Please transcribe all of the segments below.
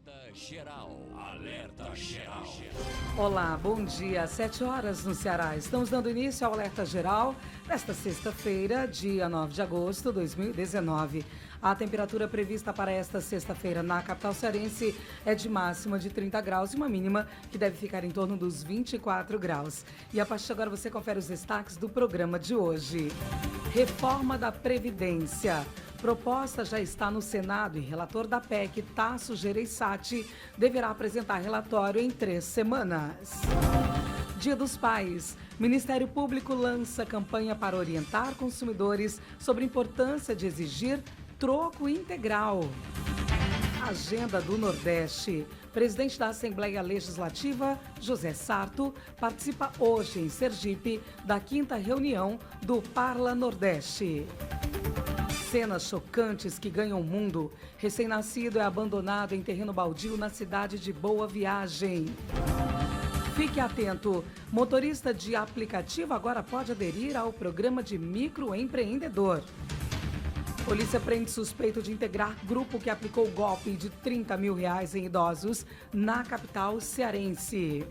Alerta Geral. Alerta Geral. Olá, bom dia. 7 horas no Ceará. Estamos dando início ao Alerta Geral nesta sexta-feira, dia 9 de agosto de 2019. A temperatura prevista para esta sexta-feira na capital cearense é de máxima de 30 graus e uma mínima que deve ficar em torno dos 24 graus. E a partir de agora você confere os destaques do programa de hoje. Reforma da Previdência. Proposta já está no Senado e relator da PEC, Tasso Gereissati, deverá apresentar relatório em 3 semanas. Dia dos Pais. Ministério Público lança campanha para orientar consumidores sobre a importância de exigir troco integral. Agenda do Nordeste. Presidente da Assembleia Legislativa, José Sarto, participa hoje em Sergipe da 5ª reunião do Parla Nordeste. Cenas chocantes que ganham o mundo. Recém-nascido é abandonado em terreno baldio na cidade de Boa Viagem. Fique atento. Motorista de aplicativo agora pode aderir ao programa de microempreendedor. Polícia prende suspeito de integrar grupo que aplicou golpe de R$30 mil em idosos na capital cearense.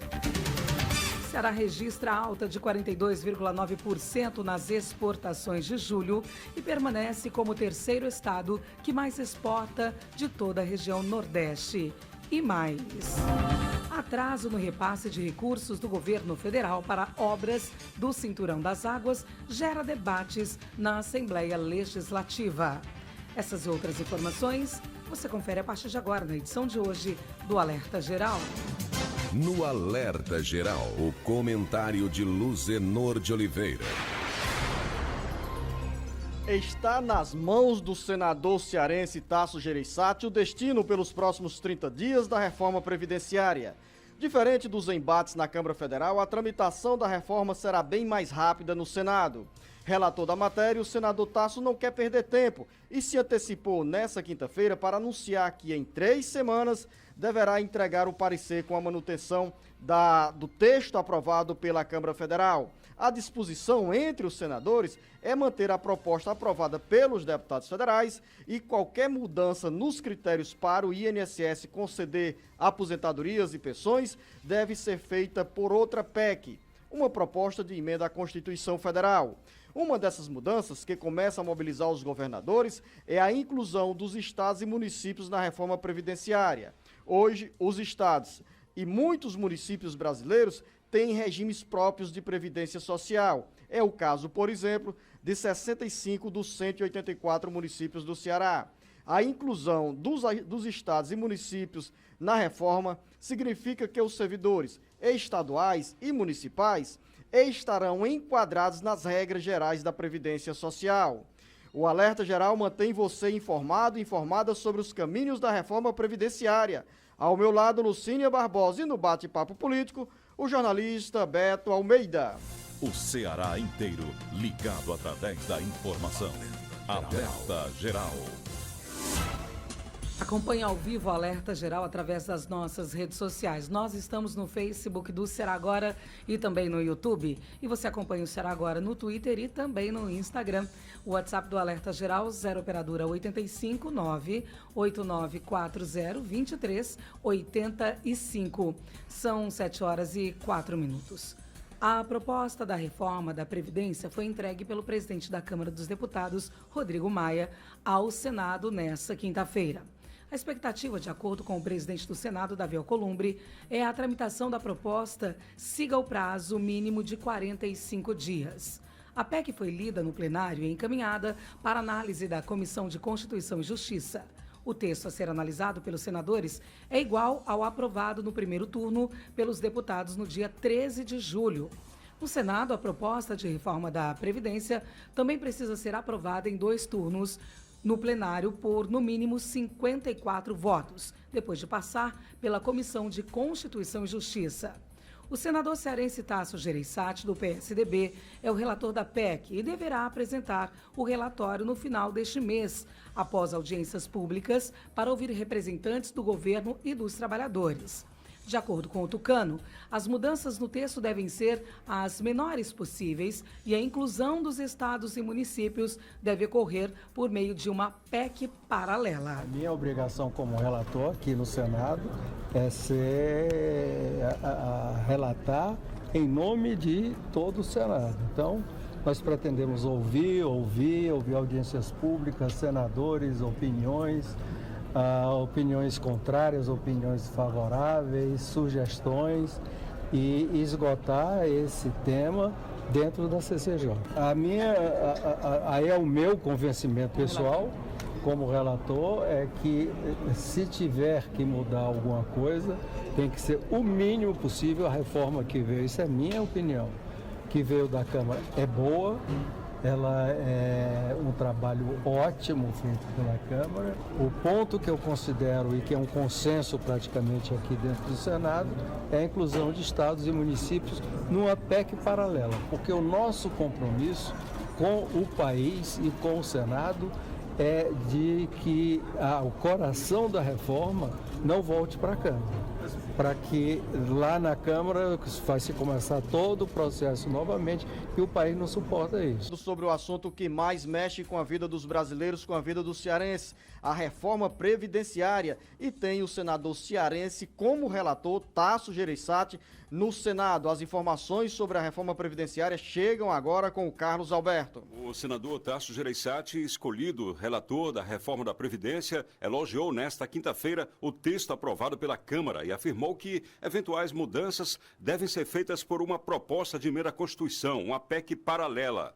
Ceará registra alta de 42,9% nas exportações de julho e permanece como o terceiro estado que mais exporta de toda a região Nordeste. E mais. Atraso no repasse de recursos do governo federal para obras do Cinturão das Águas gera debates na Assembleia Legislativa. Essas e outras informações você confere a partir de agora na edição de hoje do Alerta Geral. No Alerta Geral, o comentário de Luzenor de Oliveira. Está nas mãos do senador cearense Tasso Gereissati o destino pelos próximos 30 dias da reforma previdenciária. Diferente dos embates na Câmara Federal, a tramitação da reforma será bem mais rápida no Senado. Relator da matéria, o senador Tasso não quer perder tempo e se antecipou nessa quinta-feira para anunciar que em 3 semanas deverá entregar o parecer com a manutenção do texto aprovado pela Câmara Federal. A disposição entre os senadores é manter a proposta aprovada pelos deputados federais e qualquer mudança nos critérios para o INSS conceder aposentadorias e pensões deve ser feita por outra PEC, uma proposta de emenda à Constituição Federal. Uma dessas mudanças, que começa a mobilizar os governadores, é a inclusão dos estados e municípios na reforma previdenciária. Hoje, os estados e muitos municípios brasileiros têm regimes próprios de previdência social. É o caso, por exemplo, de 65 dos 184 municípios do Ceará. A inclusão dos estados e municípios na reforma significa que os servidores estaduais e municipais estarão enquadrados nas regras gerais da Previdência Social. O Alerta Geral mantém você informado e informada sobre os caminhos da reforma previdenciária. Ao meu lado, Lucínia Barbosa, e no bate-papo político, o jornalista Beto Almeida. O Ceará inteiro ligado através da informação. Alerta Geral. Acompanhe ao vivo o Alerta Geral através das nossas redes sociais. Nós estamos no Facebook do Ceará Agora e também no YouTube. E você acompanha o Ceará Agora no Twitter e também no Instagram. O WhatsApp do Alerta Geral, 0 operadora 85 98940 2385. São 7 horas e 4 minutos. A proposta da reforma da Previdência foi entregue pelo presidente da Câmara dos Deputados, Rodrigo Maia, ao Senado nesta quinta-feira. A expectativa, de acordo com o presidente do Senado, Davi Alcolumbre, é a tramitação da proposta siga o prazo mínimo de 45 dias. A PEC foi lida no plenário e encaminhada para análise da Comissão de Constituição e Justiça. O texto a ser analisado pelos senadores é igual ao aprovado no primeiro turno pelos deputados no dia 13 de julho. No Senado, a proposta de reforma da Previdência também precisa ser aprovada em 2 turnos no plenário por, no mínimo, 54 votos, depois de passar pela Comissão de Constituição e Justiça. O senador cearense Tasso Gereissati, do PSDB, é o relator da PEC e deverá apresentar o relatório no final deste mês, após audiências públicas para ouvir representantes do governo e dos trabalhadores. De acordo com o tucano, as mudanças no texto devem ser as menores possíveis e a inclusão dos estados e municípios deve ocorrer por meio de uma PEC paralela. Minha obrigação como relator aqui no Senado é relatar em nome de todo o Senado. Então, nós pretendemos ouvir audiências públicas, senadores, opiniões contrárias, opiniões favoráveis, sugestões e esgotar esse tema dentro da CCJ. Aí é o meu convencimento pessoal como relator é que se tiver que mudar alguma coisa, tem que ser o mínimo possível a reforma que veio. Isso é minha opinião. Que veio da Câmara é boa. Ela é um trabalho ótimo feito pela Câmara. O ponto que eu considero e que é um consenso praticamente aqui dentro do Senado é a inclusão de estados e municípios numa PEC paralela, porque o nosso compromisso com o país e com o Senado é de que o coração da reforma não volte para a Câmara. Para que lá na Câmara vai se começar todo o processo novamente e o país não suporta isso. Sobre o assunto que mais mexe com a vida dos brasileiros, com a vida dos cearenses, a reforma previdenciária, e tem o senador cearense como relator, Tasso Gereissati, no Senado. As informações sobre a reforma previdenciária chegam agora com o Carlos Alberto. O senador Tasso Gereissati, escolhido relator da reforma da Previdência, elogiou nesta quinta-feira o texto aprovado pela Câmara e afirmou que eventuais mudanças devem ser feitas por uma proposta de emenda à Constituição, uma PEC paralela.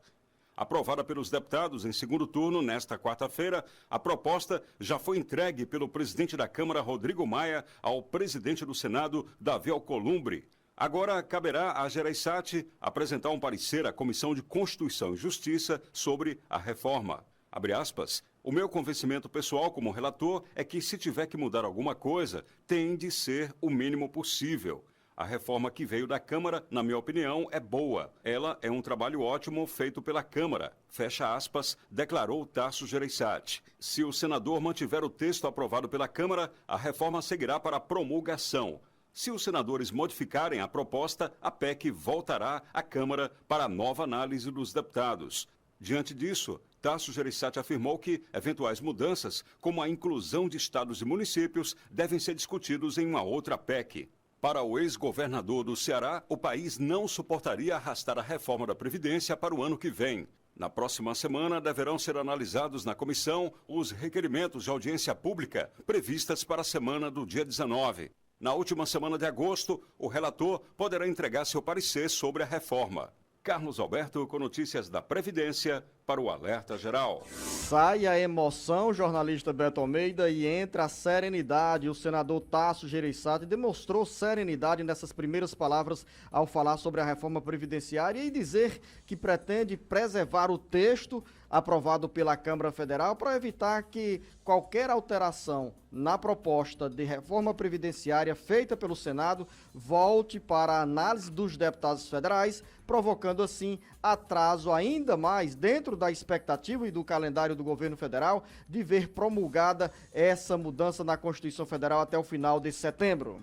Aprovada pelos deputados em segundo turno nesta quarta-feira, a proposta já foi entregue pelo presidente da Câmara, Rodrigo Maia, ao presidente do Senado, Davi Alcolumbre. Agora caberá a Gereissati apresentar um parecer à Comissão de Constituição e Justiça sobre a reforma. Abre aspas. O meu convencimento pessoal como relator é que, se tiver que mudar alguma coisa, tem de ser o mínimo possível. A reforma que veio da Câmara, na minha opinião, é boa. Ela é um trabalho ótimo feito pela Câmara. Fecha aspas, declarou Tasso Gereissati. Se o senador mantiver o texto aprovado pela Câmara, a reforma seguirá para promulgação. Se os senadores modificarem a proposta, a PEC voltará à Câmara para nova análise dos deputados. Diante disso, Tasso Gereissati afirmou que eventuais mudanças, como a inclusão de estados e municípios, devem ser discutidos em uma outra PEC. Para o ex-governador do Ceará, o país não suportaria arrastar a reforma da Previdência para o ano que vem. Na próxima semana, deverão ser analisados na comissão os requerimentos de audiência pública previstas para a semana do dia 19. Na última semana de agosto, o relator poderá entregar seu parecer sobre a reforma. Carlos Alberto com notícias da Previdência para o Alerta Geral. Sai a emoção, jornalista Beto Almeida, e entra a serenidade. O senador Tasso Gereissati demonstrou serenidade nessas primeiras palavras ao falar sobre a reforma previdenciária e dizer que pretende preservar o texto aprovado pela Câmara Federal para evitar que qualquer alteração na proposta de reforma previdenciária feita pelo Senado volte para a análise dos deputados federais, provocando assim atraso ainda mais dentro da expectativa e do calendário do governo federal de ver promulgada essa mudança na Constituição Federal até o final de setembro.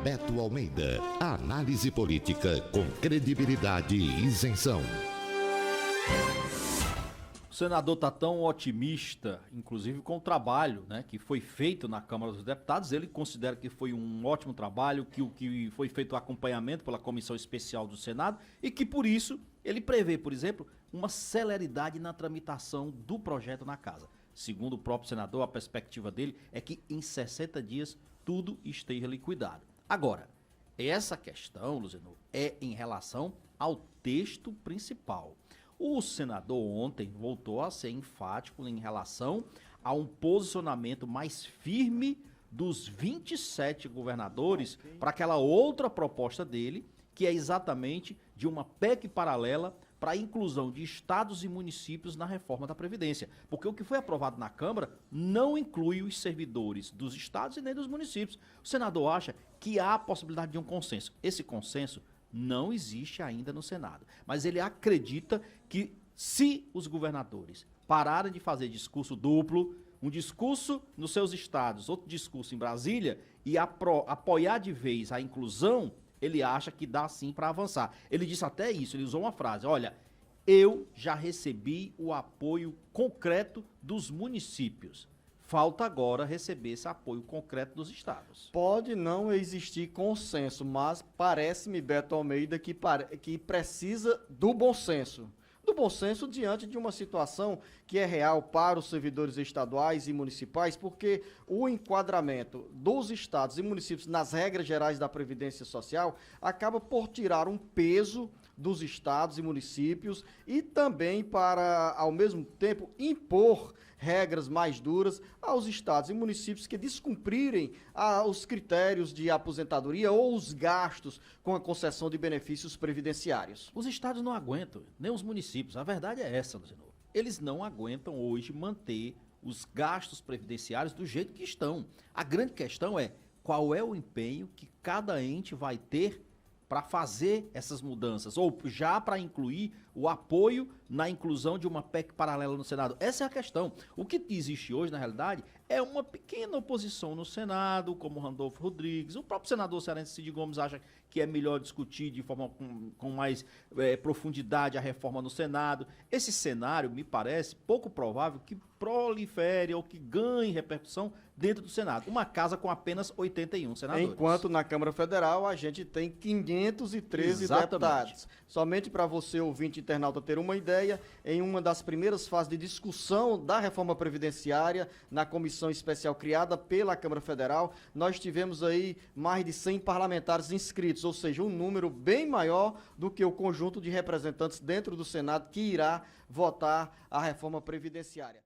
Beto Almeida, análise política com credibilidade e isenção. O senador está tão otimista, inclusive com o trabalho, né, que foi feito na Câmara dos Deputados. Ele considera que foi um ótimo trabalho, que o que foi feito o acompanhamento pela Comissão Especial do Senado e que, por isso, ele prevê, por exemplo, uma celeridade na tramitação do projeto na Casa. Segundo o próprio senador, a perspectiva dele é que em 60 dias tudo esteja liquidado. Agora, essa questão, Luziano, é em relação ao texto principal. O senador ontem voltou a ser enfático em relação a um posicionamento mais firme dos 27 governadores para aquela outra proposta dele, que é exatamente de uma PEC paralela para a inclusão de estados e municípios na reforma da Previdência. Porque o que foi aprovado na Câmara não inclui os servidores dos estados e nem dos municípios. O senador acha que há a possibilidade de um consenso. Esse consenso não existe ainda no Senado, mas ele acredita que se os governadores pararem de fazer discurso duplo, um discurso nos seus estados, outro discurso em Brasília, e apoiar de vez a inclusão, ele acha que dá sim para avançar. Ele disse até isso, ele usou uma frase, olha, eu já recebi o apoio concreto dos municípios. Falta agora receber esse apoio concreto dos estados. Pode não existir consenso, mas parece-me, Beto Almeida, que precisa do bom senso. Do bom senso diante de uma situação que é real para os servidores estaduais e municipais, porque o enquadramento dos estados e municípios nas regras gerais da Previdência Social acaba por tirar um peso dos estados e municípios e também para, ao mesmo tempo, impor regras mais duras aos estados e municípios que descumprirem os critérios de aposentadoria ou os gastos com a concessão de benefícios previdenciários. Os estados não aguentam, nem os municípios. A verdade é essa, Luciano. Eles não aguentam hoje manter os gastos previdenciários do jeito que estão. A grande questão é qual é o empenho que cada ente vai ter para fazer essas mudanças, ou já para incluir o apoio na inclusão de uma PEC paralela no Senado. Essa é a questão. O que existe hoje, na realidade, é uma pequena oposição no Senado, como Randolfo Rodrigues. O próprio senador cearense Cid Gomes acha que é melhor discutir de forma com mais profundidade a reforma no Senado. Esse cenário me parece pouco provável que prolifere ou que ganhe repercussão dentro do Senado. Uma casa com apenas 81 senadores. Enquanto na Câmara Federal a gente tem 513 Exatamente. deputados. Somente para você, ouvinte internauta, ter uma ideia, em uma das primeiras fases de discussão da reforma previdenciária na comissão especial criada pela Câmara Federal, nós tivemos aí mais de 100 parlamentares inscritos, ou seja, um número bem maior do que o conjunto de representantes dentro do Senado que irá votar a reforma previdenciária.